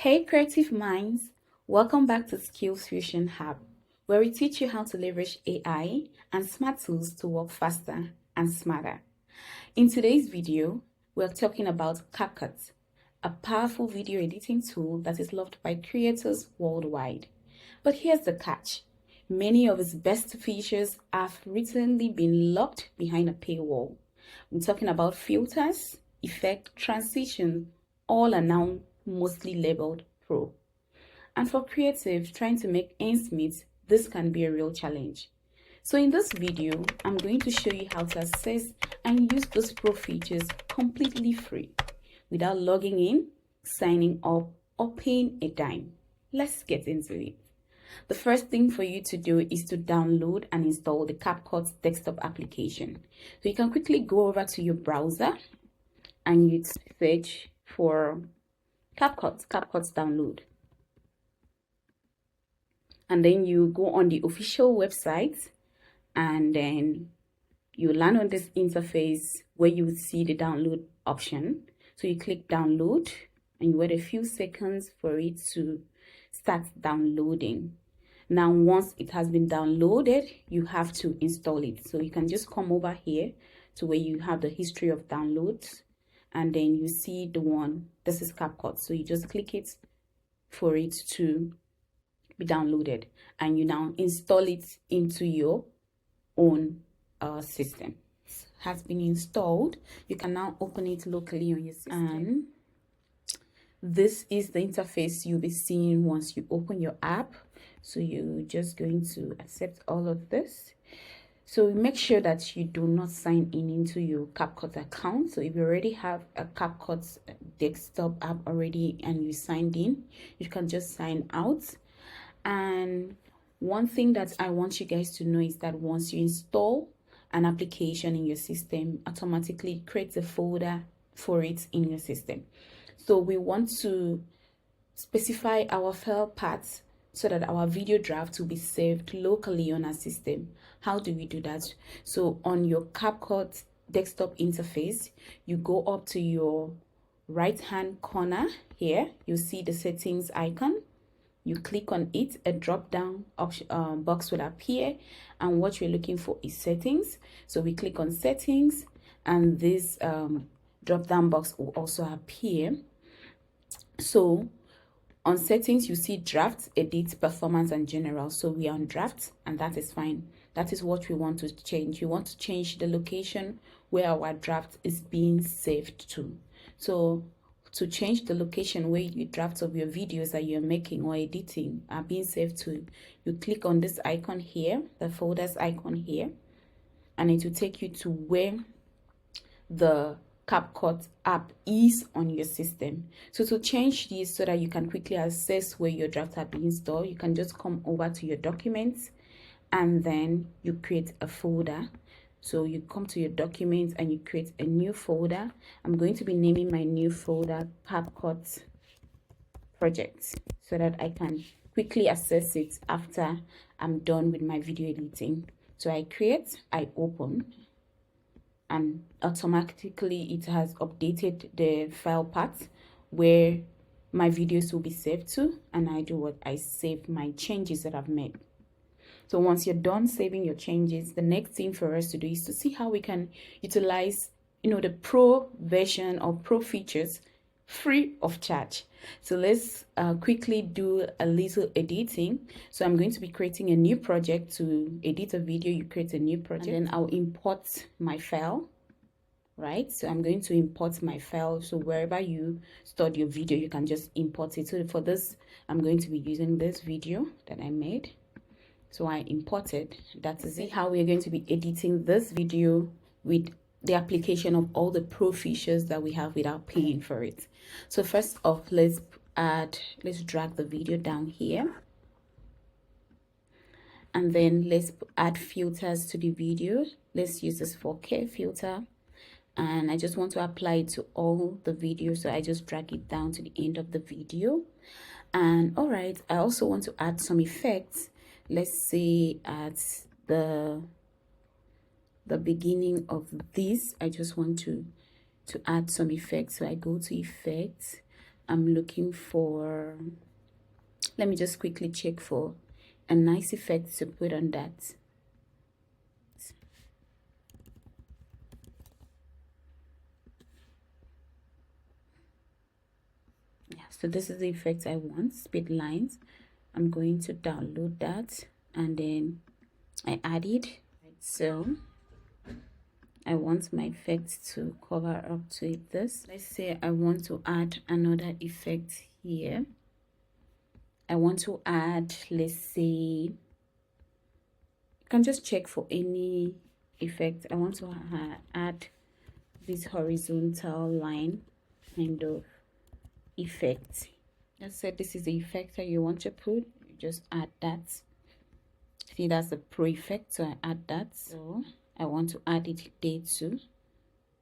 Hey creative minds, welcome back to Skills Fusion Hub, where we teach you how to leverage AI and smart tools to work faster and smarter. In today's video, we're talking about CapCut, a powerful video editing tool that is loved by creators worldwide. But here's the catch. Many of its best features have recently been locked behind a paywall. I'm talking about filters, effect, transition, all are now mostly labeled pro. And for creatives trying to make ends meet, this can be a real challenge. So in this video, I'm going to show you how to access and use those pro features completely free without logging in, signing up, or paying a dime. Let's get into it. The first thing for you to do is to download and install the CapCut desktop application. So you can quickly go over to your browser and you search for CapCut download. And then you go on the official website and then you land on this interface where you will see the download option. So you click download and you wait a few seconds for it to start downloading. Now, once it has been downloaded, you have to install it. So you can just come over here to where you have the history of downloads. And then you see the one, this is CapCut. So you just click it for it to be downloaded. And you now install it into your own system. It has been installed. You can now open it locally on your system. And this is the interface you'll be seeing once you open your app. So you're just going to accept all of this. So make sure that you do not sign in into your CapCut account. So if you already have a CapCut desktop app already and you signed in, you can just sign out. And one thing that I want you guys to know is that once you install an application in your system, automatically creates a folder for it in your system. So we want to specify our file paths so that our video draft will be saved locally on our system. How do we do that? So on your CapCut desktop interface, you go up to your right hand corner here. You see the settings icon. You click on it, a drop down option box will appear, and what you're looking for is settings. So we click on settings, and this drop down box will also appear. So on settings, you see draft, edit, performance, and general. So we are on draft, and that is fine. That is what we want to change. We want to change the location where our draft is being saved to. So to change the location where your drafts of your videos that you're making or editing are being saved to, you click on this icon here, the folders icon here, and it will take you to where the CapCut app is on your system. So to change this so that you can quickly access where your drafts are being stored, you can just come over to your documents and then you create a folder. So you come to your documents and you create a new folder. I'm going to be naming my new folder CapCut project so that I can quickly access it after I'm done with my video editing. So I create, I open, and automatically it has updated the file path where my videos will be saved to, and I do what I save my changes that I've made. So once you're done saving your changes, the next thing for us to do is to see how we can utilize the pro version or pro features free of charge. So let's quickly do a little editing. So I'm going to be creating a new project. To edit a video, you create a new project, and then I'll import my file. Right, so I'm going to import my file. So wherever you stored your video, you can just import it. So for this, I'm going to be using this video that I made. So I imported. That is it. How we're going to be editing this video with the application of all the pro features that we have without paying for it. So first off, let's drag the video down here, and then let's add filters to the video. Let's use this 4K filter, and I just want to apply it to all the videos. So I just drag it down to the end of the video. And all right, I also want to add some effects. Let's say at the beginning of this, I just want to add some effects. So I go to effects I'm looking for, let me just quickly check for a nice effect to put on that. Yeah, so this is the effect I want, speed lines. I'm going to download that and then I add it. So I want my effect to cover up to this. Let's say I want to add another effect here. I want to add, let's say, you can just check for any effect. I want to add this horizontal line kind of effect. Let's say this is the effect that you want to put. You just add that. See, that's the pro effect, so I add that. So I want to add it there too.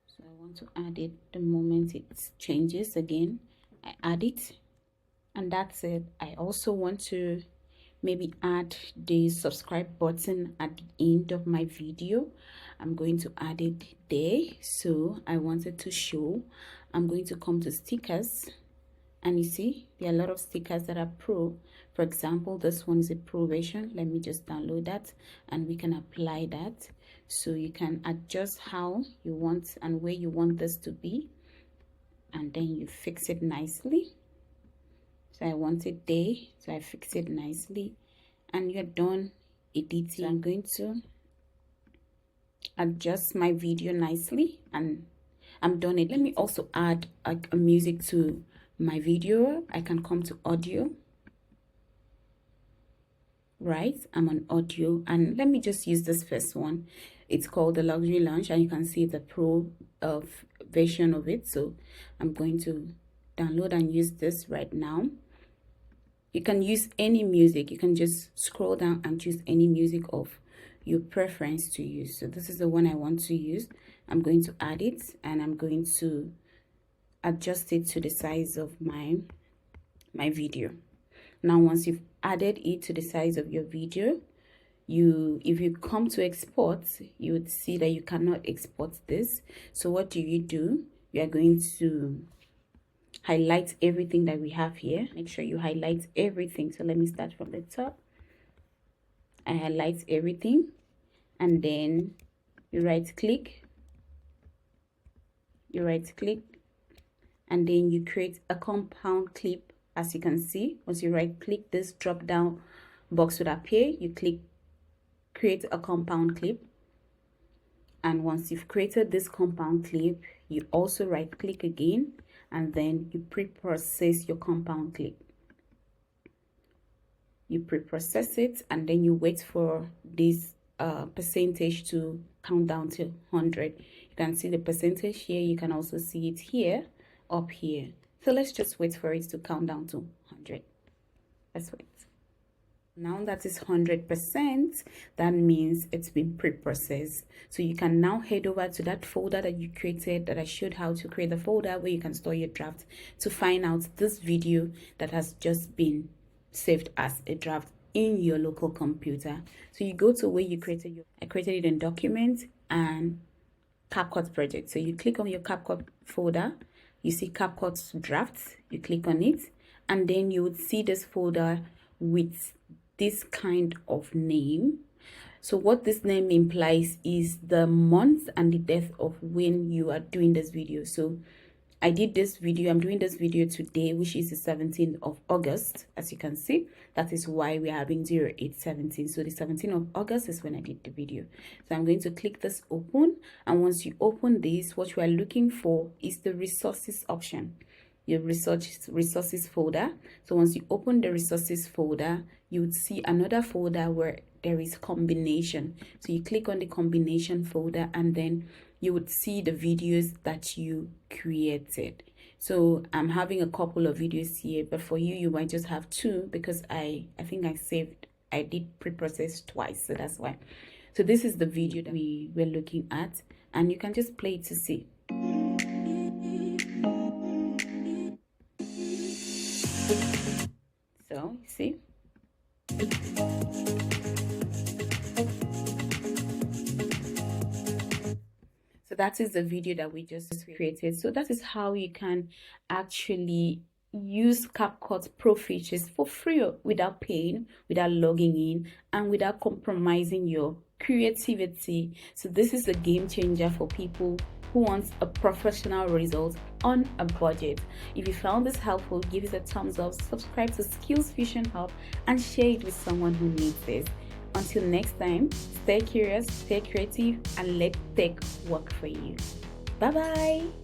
So I want to add it the moment it changes again. I add it, and that's it. I also want to maybe add the subscribe button at the end of my video. I'm going to add it there. So I wanted to show, I'm going to come to stickers, and you see there are a lot of stickers that are pro. For example, this one is a pro version. Let me just download that and we can apply that. So you can adjust how you want and where you want this to be, and then you fix it nicely. So I want it there, so I fix it nicely, and you're done editing. So I'm going to adjust my video nicely and I'm done it. Let me also add like a music to my video. I can come to audio, right? I'm on audio, and let me just use this first one. It's called the Luxury Lounge, and you can see the pro version of it. So I'm going to download and use this right now. You can use any music. You can just scroll down and choose any music of your preference to use. So this is the one I want to use. I'm going to add it and I'm going to adjust it to the size of my video. Now once you've added it to the size of your video, if you come to export, you would see that you cannot export this. So what do? You are going to highlight everything that we have here. Make sure you highlight everything. So let me start from the top. I highlight everything, and then you right click, and then you create a compound clip. As you can see, once you right click, this drop down box would appear. You click create a compound clip, and once you've created this compound clip, you also right click again, and then you pre-process your compound clip. You pre-process it, and then you wait for this percentage to count down to 100. You can see the percentage here. You can also see it here, up here. So let's just wait for it to count down to 100. Let's wait. Now that is 100%, that means it's been pre-processed. So you can now head over to that folder that you created, that I showed how to create the folder where you can store your draft, to find out this video that has just been saved as a draft in your local computer. So you go to where you created I created it in document and CapCut project. So you click on your CapCut folder, you see CapCut drafts, you click on it, and then you would see this folder with this kind of name. So what this name implies is the month and the date of when you are doing this video. So I did this video, I'm doing this video today, which is the 17th of August. As you can see, that is why we're having 0817. So the 17th of August is when I did the video. So I'm going to click this open, and once you open this, what you are looking for is the resources option, your resources folder. So once you open the resources folder, you would see another folder where there is combination. So you click on the combination folder, and then you would see the videos that you created. So I'm having a couple of videos here, but for you, you might just have two, because I think I did pre-process twice, so that's why. So this is the video that we were looking at, and you can just play it to see. So you see, so that is the video that we just created. So that is how you can actually use CapCut Pro features for free without paying, without logging in, and without compromising your creativity. So this is a game changer for people who wants a professional result on a budget. If you found this helpful, give it a thumbs up, subscribe to Skills Fusion Hub, and share it with someone who needs this. Until next time, stay curious, stay creative, and let tech work for you. Bye bye.